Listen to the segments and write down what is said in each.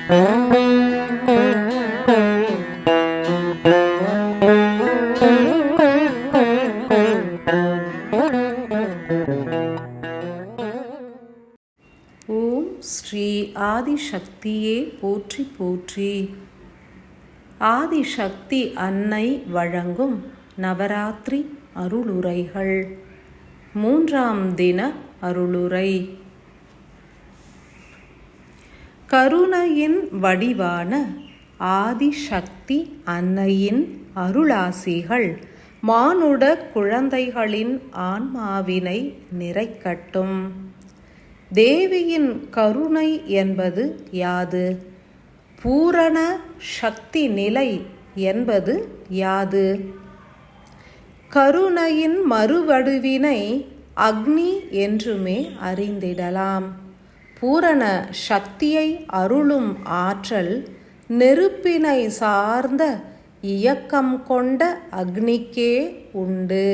ஓம் ஸ்ரீ ஆதிசக்தியே போற்றி போற்றி. ஆதிசக்தி அன்னை வழங்கும் நவராத்திரி அருளுரைகள். 3ஆம் தின அருளுரை. கருணையின் வடிவான ஆதிசக்தி அன்னையின் அருளாசிகள் மானுட குழந்தைகளின் ஆன்மாவினை நிறைக்கட்டும். தேவியின் கருணை என்பது யாது? பூரண சக்தி நிலை என்பது யாது? கருணையின் மறுவடிவினை அக்னி என்றுமே அறிந்திடலாம். பூரண சக்தியை அருளும் ஆற்றல் நெருப்பினை சார்ந்த இயக்கம் கொண்ட அக்னிக்கே உண்டு.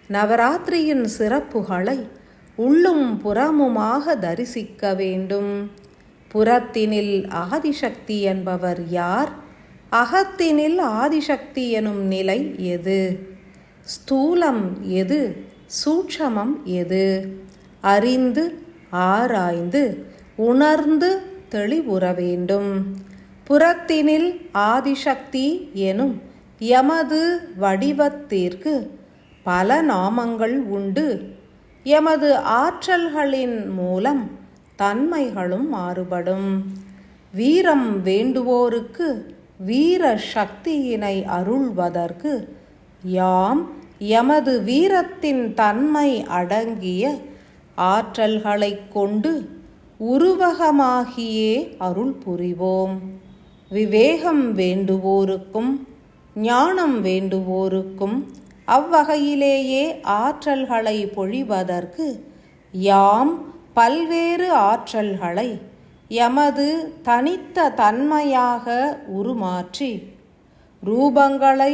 நவராத்திரியின் சிறப்புகளை உள்ளும் புறமுமாக தரிசிக்க வேண்டும். புறத்தினில் ஆதிசக்தி என்பவர் யார்? அகத்தினில் ஆதிசக்தி எனும் நிலை எது? ஸ்தூலம் எது? சூட்சமம் எது? அறிந்து ஆராய்ந்து உணர்ந்து தெளிவுற வேண்டும். புறத்தினில் ஆதிசக்தி எனும் எமது வடிவத்திற்கு பல நாமங்கள் உண்டு. எமது ஆற்றல்களின் மூலம் தன்மைகளும் மாறுபடும். வீரம் வேண்டுவோருக்கு வீர சக்தியினை அருள்வதற்கு யாம் எமது வீரத்தின் தன்மை அடங்கிய ஆற்றல்களை கொண்டு உருவகமாகியே அருள் புரிவோம். விவேகம் வேண்டுவோருக்கும் ஞானம் வேண்டுவோருக்கும் அவ்வகையிலேயே ஆற்றல்களை பொழிவதற்கு யாம் பல்வேறு ஆற்றல்களை எமது தனித்த தன்மையாக உருமாற்றி ரூபங்களை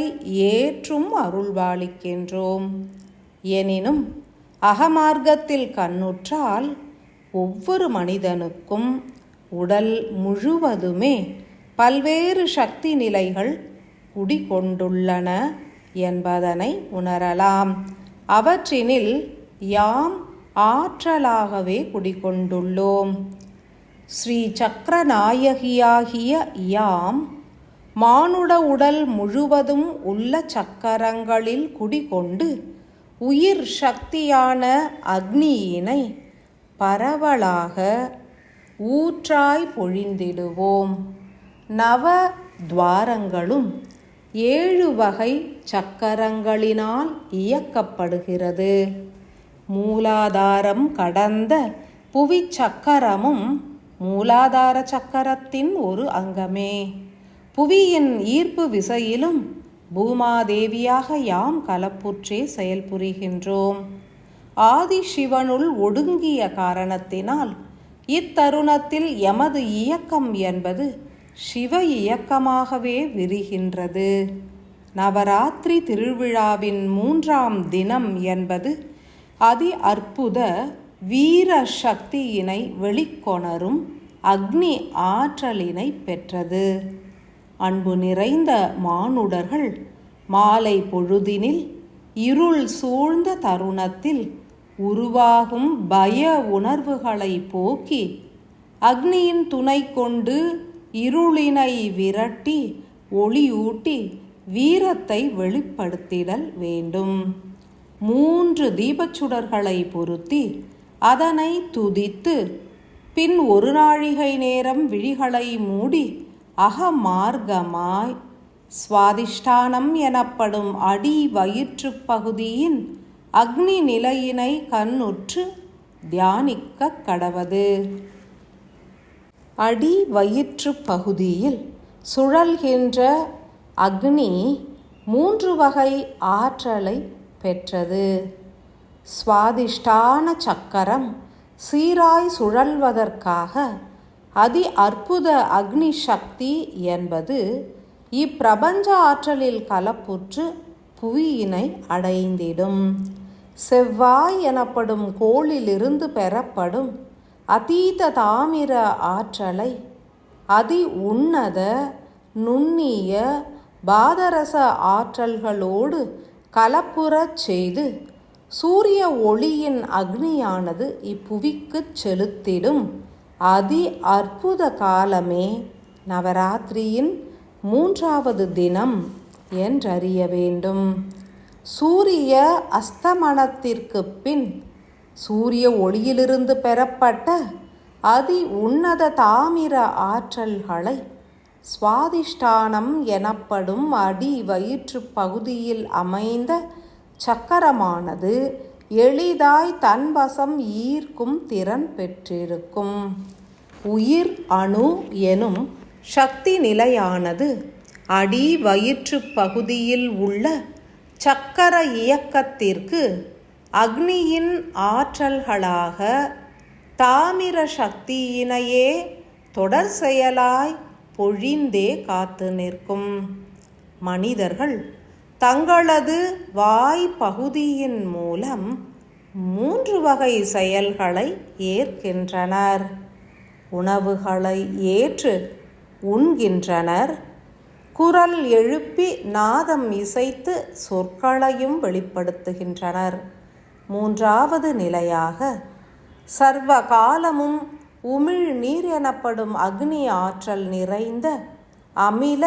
ஏற்றும் அருள்பாலிக்கின்றோம். எனினும் அகமார்க்கத்தில் கண்ணுற்றால் ஒவ்வொரு மனிதனுக்கும் உடல் முழுவதுமே பல்வேறு சக்தி நிலைகள் குடிகொண்டுள்ளன என்பதனை உணரலாம். அவற்றினில் யாம் ஆற்றலாகவே குடிகொண்டுள்ளோம். ஸ்ரீ சக்கரநாயகியாகிய யாம் மானுட உடல் முழுவதும் உள்ள சக்கரங்களில் குடிகொண்டு உயிர் சக்தியான அக்னியினை பரவலாக ஊற்றாய் பொழிந்திடுவோம். நவ துவாரங்களும் 7 வகை சக்கரங்களினால் இயக்கப்படுகிறது. மூலாதாரம் கடந்த புவி சக்கரமும் மூலாதார சக்கரத்தின் ஒரு அங்கமே. புவியின் ஈர்ப்பு விசையிலும் பூமாதேவியாக யாம் கலப்புற்றே செயல்புரிகின்றோம். ஆதிசிவனுள் ஒடுங்கிய காரணத்தினால் இத்தருணத்தில் எமது இயக்கம் என்பது சிவ இயக்கமாகவே விரிகின்றது. நவராத்திரி திருவிழாவின் 3ஆம் தினம் என்பது அதி அற்புத வீர சக்தியினை வெளிக்கொணரும் அக்னி ஆற்றலினை பெற்றது. அன்பு நிறைந்த மானுடர்கள் மாலை பொழுதினில் இருள் சூழ்ந்த தருணத்தில் உருவாகும் பய உணர்வுகளை போக்கி அக்னியின் துணை கொண்டு இருளினை விரட்டி ஒளியூட்டி வீரத்தை வெளிப்படுத்திடல் வேண்டும். 3 தீபச்சுடர்களை பொருத்தி அதனை துதித்து பின் 1 நாழிகை நேரம் விழிகளை மூடி அகமார்க்கமாய் சுவாதிஷ்டானம் எனப்படும் அடி வயிற்று பகுதியின் அக்னி நிலையினை கண்ணுற்று தியானிக்க கடவது. அடி வயிற்று பகுதியில் சுழல்கின்ற அக்னி 3 வகை ஆற்றலை பெற்றது. சுவாதிஷ்டான சக்கரம் சீராய் சுழல்வதற்காக அதி அற்புத அக்னி சக்தி என்பது இப்பிரபஞ்ச ஆற்றலில் கலப்புற்று புவியினை அடைந்திடும். செவ்வாய் எனப்படும் கோளிலிருந்து பெறப்படும் அதீத தாமிர ஆற்றலை அதி உன்னத நுண்ணிய பாதரச ஆற்றல்களோடு கலப்புறச் செய்து சூரிய ஒளியின் அக்னியானது இப்புவிக்குச் செலுத்திடும் அதி அற்புத காலமே நவராத்திரியின் 3வது தினம் என்றறிய வேண்டும். சூரிய அஸ்தமனத்திற்கு பின் சூரிய ஒளியிலிருந்து பெறப்பட்ட அதி உன்னத தாமிர ஆற்றல்களை சுவாதிஷ்டானம் எனப்படும் அடி வயிற்று பகுதியில் அமைந்த சக்கரமானது எளிதாய் தன்வசம் ஈர்க்கும் திறன் பெற்றிருக்கும். உயிர் அணு எனும் சக்தி நிலையானது அடி வயிற்று பகுதியில் உள்ள சக்கர இயக்கத்திற்கு அக்னியின் ஆற்றல்களாக தாமிர சக்தியினையே தொடர் செயலாய் பொழிந்தே காத்து நிற்கும். மனிதர்கள் தங்களது வாய் பகுதியின் மூலம் 3 வகை செயல்களை ஏற்கின்றனர். உணவுகளை ஏற்று உண்கின்றனர், குரல் எழுப்பி நாதம் இசைத்து சொற்களையும் வெளிப்படுத்துகின்றனர். 3வது நிலையாக சர்வ காலமும் உமிழ் நீர் எனப்படும் அக்னி ஆற்றல் நிறைந்த அமில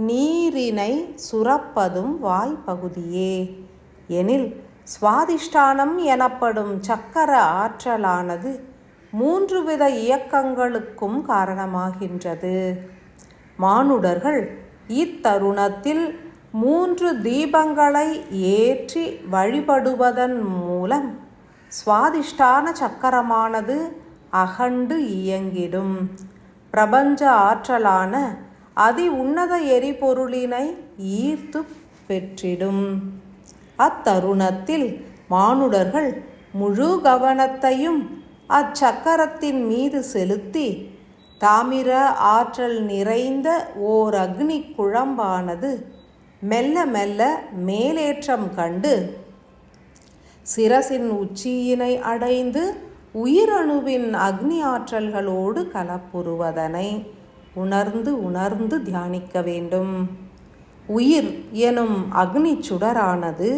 நீரினை சுரப்பதும் வாய்ப்பகுதியே எனில் சுவாதிஷ்டானம் எனப்படும் சக்கர ஆற்றலானது 3 வித இயக்கங்களுக்கும் காரணமாகின்றது. மானுடர்கள் இத்தருணத்தில் 3 தீபங்களை ஏற்றி வழிபடுவதன் மூலம் சுவாதிஷ்டான சக்கரமானது அகண்டு இயங்கிடும். பிரபஞ்ச ஆற்றலான அதி உன்னத எரிபொருளினை ஈர்த்து பெற்றிடும். அத்தருணத்தில் மானுடர்கள் முழு கவனத்தையும் அச்சக்கரத்தின் மீது செலுத்தி தாமிர ஆற்றல் நிறைந்த ஓர் அக்னி குழம்பானது மெல்ல மெல்ல மேலேற்றம் கண்டு சிரசின் உச்சியினை அடைந்து உயிரணுவின் அக்னி ஆற்றல்களோடு கலப்புறுவதனை உணர்ந்து உணர்ந்து தியானிக்க வேண்டும். உயிர் எனும் அக்னி சுடரானது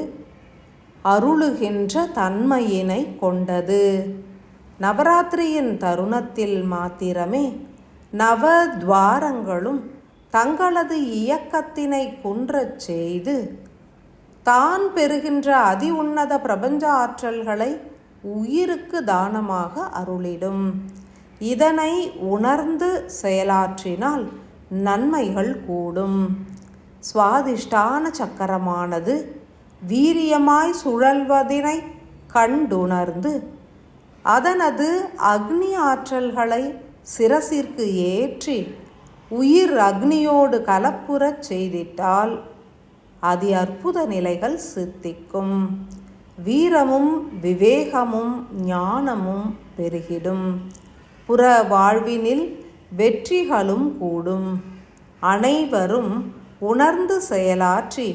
அருளுகின்ற தன்மையினை கொண்டது. நவராத்திரியின் தருணத்தில் மாத்திரமே நவத்வாரங்களும் தங்களது இயக்கத்தினை குன்றச் செய்து தான் பெறுகின்ற அதி உன்னத பிரபஞ்ச ஆற்றல்களை உயிருக்கு தானமாக அருளிடும். இதனை உணர்ந்து செயலாற்றினால் நன்மைகள் கூடும். சுவாதிஷ்டான சக்கரமானது வீரியமாய் சுழல்வதினை கண்டுணர்ந்து அதனது அக்னி ஆற்றல்களை சிரசிற்கு ஏற்றி உயிர் அக்னியோடு கலப்புறச் செய்திட்டால் அதி அற்புத நிலைகள் சித்திக்கும். வீரமும் விவேகமும் ஞானமும் பெருகிடும். புற வாழ்வினில் வெற்றிகளும் கூடும். அனைவரும் உணர்ந்து செயலாற்றி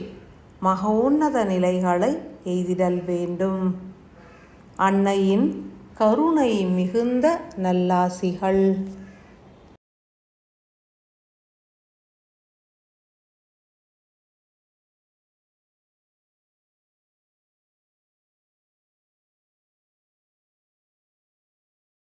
மகோன்னத நிலைகளை எய்திடல் வேண்டும். அன்னையின் கருணை மிகுந்த நல்லாசிகள்.